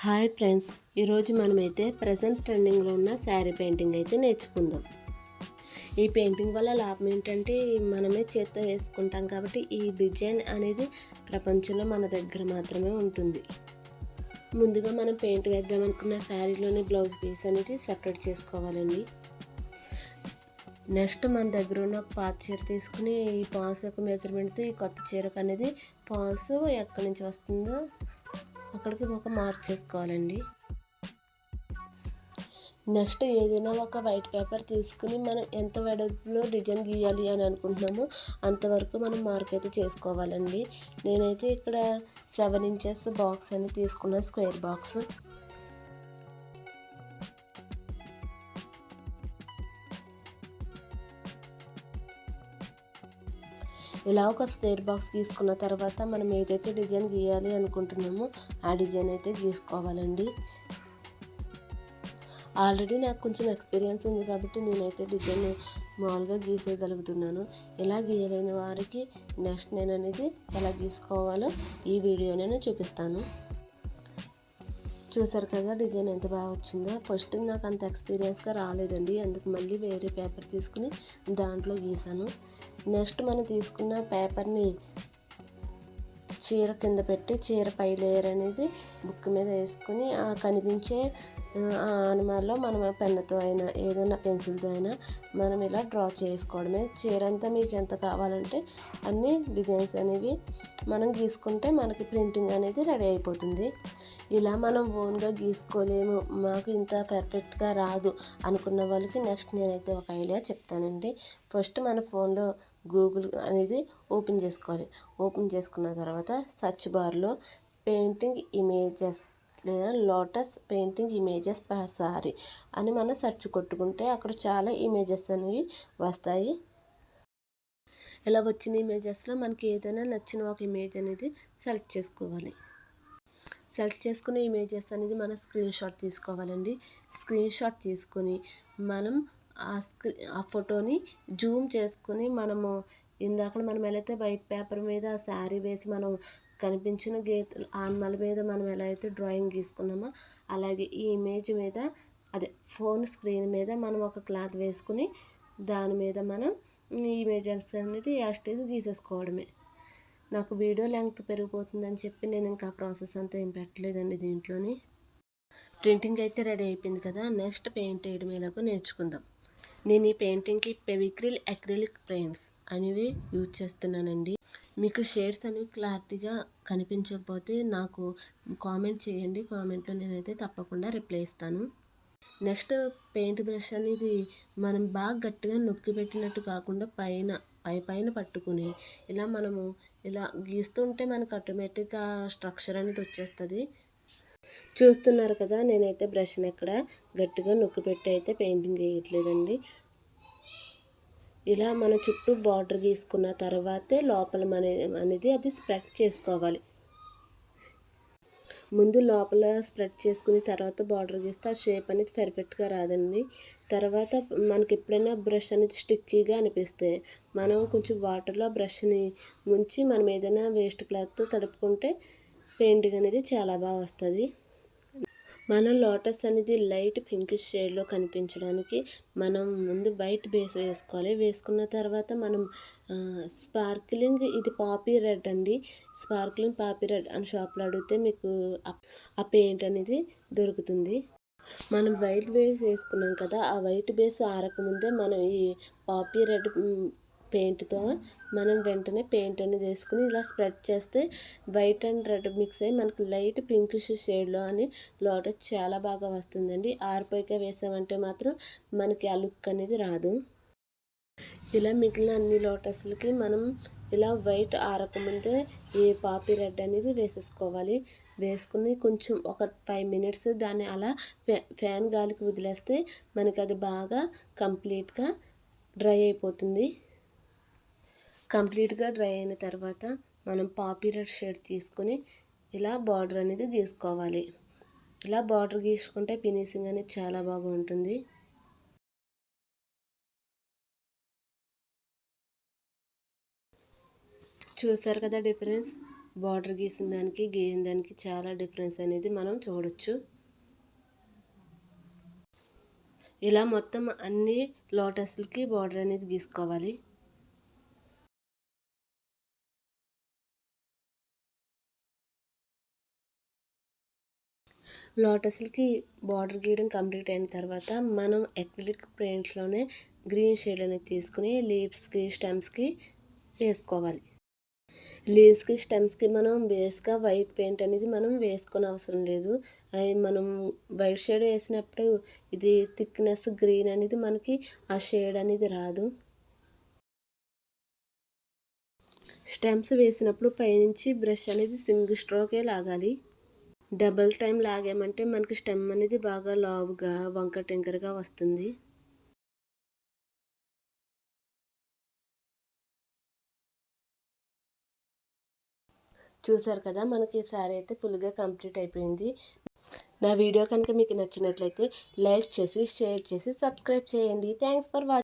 Hi friends, ఈరోజు మనమైతే present ట్రెండింగ్లో ఉన్న శారీ పెయింటింగ్ అయితే నేర్చుకుందాం. ఈ పెయింటింగ్ వల్ల లాభం ఏంటంటే మనమే చేత్తో వేసుకుంటాం కాబట్టి ఈ డిజైన్ అనేది ప్రపంచంలో మన దగ్గర మాత్రమే ఉంటుంది. ముందుగా మనం పెయింట్ వేద్దాం అనుకున్న శారీలోని బ్లౌజ్ పీస్ అనేది సెపరేట్ చేసుకోవాలండి. నెక్స్ట్ మన దగ్గర ఉన్న ఒక పాత చీర తీసుకుని ఈ పాస్ యొక్క మెజర్మెంట్తో ఈ కొత్త చీరకు అనేది పాస్ ఎక్కడి నుంచి వస్తుందో అక్కడికి ఒక మార్క్ చేసుకోవాలండి. నెక్స్ట్ ఏదైనా ఒక వైట్ పేపర్ తీసుకుని మనం ఎంత వెడల్పులో డిజైన్ గీయాలి అని అనుకుంటున్నామో అంతవరకు మనం మార్క్ అయితే చేసుకోవాలండి. నేనైతే ఇక్కడ 7 ఇంచెస్ బాక్స్ అని తీసుకున్న స్క్వేర్ బాక్స్. ఇలా ఒక స్క్వేర్ బాక్స్ గీసుకున్న తర్వాత మనం ఏదైతే డిజైన్ గీయాలి అనుకుంటున్నామో ఆ డిజైన్ అయితే గీసుకోవాలండి. ఆల్రెడీ నాకు కొంచెం ఎక్స్పీరియన్స్ ఉంది కాబట్టి నేనైతే డిజైన్ మామూలుగా గీసేయగలుగుతున్నాను. ఇలా గీయలేని వారికి నెక్స్ట్ నేను అనేది ఎలా గీసుకోవాలో ఈ వీడియోనే చూపిస్తాను. చూసారు కదా డిజైన్ ఎంత బాగా వచ్చిందో. ఫస్ట్ నాకు అంత ఎక్స్పీరియన్స్గా రాలేదండి, అందుకు మళ్ళీ వేరే పేపర్ తీసుకుని దాంట్లో గీసాను. నెక్స్ట్ మనం తీసుకున్న పేపర్ని చీర కింద పెట్టి చీర పై లేయర్ అనేది బుక్ మీద వేసుకుని ఆ కనిపించే ఆనమాల్లో మనం పెన్నుతో అయినా ఏదైనా పెన్సిల్తో అయినా మనం ఇలా డ్రా చేసుకోవడమే. చీర అంతా మీకు ఎంత కావాలంటే అన్ని డిజైన్స్ అనేవి మనం గీసుకుంటే మనకి ప్రింటింగ్ అనేది రెడీ అయిపోతుంది. ఇలా మనం ఓన్గా గీసుకోలేము, మాకు ఇంత పర్ఫెక్ట్గా రాదు అనుకున్న వాళ్ళకి నెక్స్ట్ నేనైతే ఒక ఐడియా చెప్తానండి. ఫస్ట్ మన ఫోన్లో గూగుల్ అనేది ఓపెన్ చేసుకోవాలి. ఓపెన్ చేసుకున్న తర్వాత సెర్చ్ బార్లో పెయింటింగ్ ఇమేజెస్ లేదా lotus painting images per sorry అని మనం సెర్చ్ కొట్టుకుంటే అక్కడ చాలా ఇమేజెస్ అనేవి వస్తాయి. ఇలా వచ్చిన ఇమేజెస్లో మనకి ఏదైనా నచ్చిన ఒక ఇమేజ్ అనేది సెలెక్ట్ చేసుకోవాలి. సెలెక్ట్ చేసుకునే ఇమేజెస్ అనేది మనం స్క్రీన్ షాట్ తీసుకోవాలండి. స్క్రీన్ షాట్ తీసుకొని మనం ఆ ఫోటోని జూమ్ చేసుకుని మనము ఇందాక మనం ఎలా అయితే వైట్ పేపర్ మీద శారీ వేసి మనం కనిపించిన గీత ఆనమల మీద మనం ఎలా అయితే డ్రాయింగ్ గీసుకున్నామో అలాగే ఈ ఇమేజ్ మీద అదే ఫోన్ స్క్రీన్ మీద మనం ఒక క్లాత్ వేసుకుని దాని మీద మనం ఈ ఇమేజెస్ అనేది యాస్టేజ్ గీసేసుకోవడమే. నాకు వీడియో లెంగ్త్ పెరిగిపోతుందని చెప్పి నేను ఇంకా ప్రాసెస్ అంతా ఏం పెట్టలేదండి దీంట్లోని. ప్రింటింగ్ అయితే రెడీ అయిపోయింది కదా, నెక్స్ట్ పెయింట్ వేయడం ఎలాగో నేర్చుకుందాం. నేను ఈ పెయింటింగ్కి ఫెవిక్రిల్ అక్రిలిక్ పెయింట్స్ అనేవి యూజ్ చేస్తున్నానండి. మీకు షేడ్స్ అనేవి క్లారిటీగా కనిపించకపోతే నాకు కామెంట్ చేయండి, కామెంట్లో నేనైతే తప్పకుండా రిప్లై ఇస్తాను. నెక్స్ట్ పెయింట్ బ్రష్ అనేది మనం బాగా గట్టిగా నొక్కి పెట్టినట్టు కాకుండా పైన పట్టుకుని ఇలా మనము ఇలా గీస్తుంటే మనకు ఆటోమేటిక్గా స్ట్రక్చర్ అనేది వచ్చేస్తుంది. చూస్తున్నారు కదా, నేనైతే బ్రష్ని ఎక్కడ గట్టిగా నొక్కి పెట్టి అయితే పెయింటింగ్ వేయట్లేదండి. ఇలా మన చుట్టూ బార్డర్ గీసుకున్న తర్వాతే లోపల అనేది అది స్ప్రెడ్ చేసుకోవాలి. ముందు లోపల స్ప్రెడ్ చేసుకుని తర్వాత బార్డర్ గీస్తే ఆ షేప్ అనేది పర్ఫెక్ట్గా రాదండి. తర్వాత మనకి ఎప్పుడైనా బ్రష్ అనేది స్టిక్కీగా అనిపిస్తే మనం కొంచెం వాటర్లో బ్రష్ని ముంచి మనం ఏదైనా వేస్ట్ క్లాత్తో తడుపుకుంటే పెయింటింగ్ అనేది చాలా బాగా వస్తుంది. మనం లోటస్ అనేది లైట్ పింక్ షేడ్లో కనిపించడానికి మనం ముందు వైట్ బేస్ వేసుకోవాలి. వేసుకున్న తర్వాత మనం స్పార్క్లింగ్ ఇది పాపీ రెడ్ అండి, స్పార్క్లింగ్ పాపీ రెడ్ అని షాప్లో అడిగితే మీకు ఆ పెయింట్ అనేది దొరుకుతుంది. మనం వైట్ బేస్ వేసుకున్నాం కదా, ఆ వైట్ బేస్ ఆరకముందే మనం ఈ పాపీ రెడ్ పెయింట్తో మనం వెంటనే పెయింట్ అనేది వేసుకుని ఇలా స్ప్రెడ్ చేస్తే వైట్ అండ్ రెడ్ మిక్స్ అయ్యి మనకి లైట్ పింకిష్ షేడ్లో అని లోటస్ చాలా బాగా వస్తుందండి. ఆరిపోయిగా వేసామంటే మాత్రం మనకి ఆ లుక్ అనేది రాదు. ఇలా మిగిలిన అన్ని లోటస్లకి మనం ఇలా వైట్ ఆరకముందే ఈ పాపీ రెడ్ అనేది వేసేసుకోవాలి. వేసుకుని కొంచెం ఒక 5 మినిట్స్ దాన్ని అలా ఫ్యాన్ గాలికి వదిలేస్తే మనకి అది బాగా కంప్లీట్గా డ్రై అయిపోతుంది. కంప్లీట్గా డ్రై అయిన తర్వాత మనం పాపీ రెడ్ షేడ్ తీసుకొని ఇలా బార్డర్ అనేది గీసుకోవాలి. ఇలా బార్డర్ గీసుకుంటే ఫినిషింగ్ అనేది చాలా బాగా ఉంటుంది. చూసారు కదా డిఫరెన్స్, బార్డర్ గీసిన దానికి గీయని దానికి చాలా డిఫరెన్స్ అనేది మనం చూడొచ్చు. ఇలా మొత్తం అన్ని లోటస్లకి బార్డర్ అనేది గీసుకోవాలి. లోటస్లకి బార్డర్ గీయడం కంప్లీట్ అయిన తర్వాత మనం అక్రిలిక్ పెయింట్లోనే గ్రీన్ షేడ్ అనేది తీసుకుని లీవ్స్కి స్టెమ్స్కి వేసుకోవాలి. లీవ్స్కి స్టెమ్స్కి మనం బేస్గా వైట్ పెయింట్ అనేది మనం వేసుకొని అవసరం లేదు. అవి మనం వైట్ షేడ్ వేసినప్పుడు ఇది థిక్నెస్ గ్రీన్ అనేది మనకి ఆ షేడ్ అనేది రాదు. స్టెమ్స్ వేసినప్పుడు పైనుంచి బ్రష్ అనేది సింగిల్ స్ట్రోకే లాగాలి. డబల్ టైం లాగామంటే మనకి స్టెమ్ అనేది బాగా లావుగా వంకర టింకరగా వస్తుంది. చూసారు కదా, మనకి సారీ అయితే ఫుల్గా కంప్లీట్ అయిపోయింది. నా వీడియో కనుక మీకు నచ్చినట్లయితే లైక్ చేసి షేర్ చేసి సబ్స్క్రైబ్ చేయండి. Thanks for watching.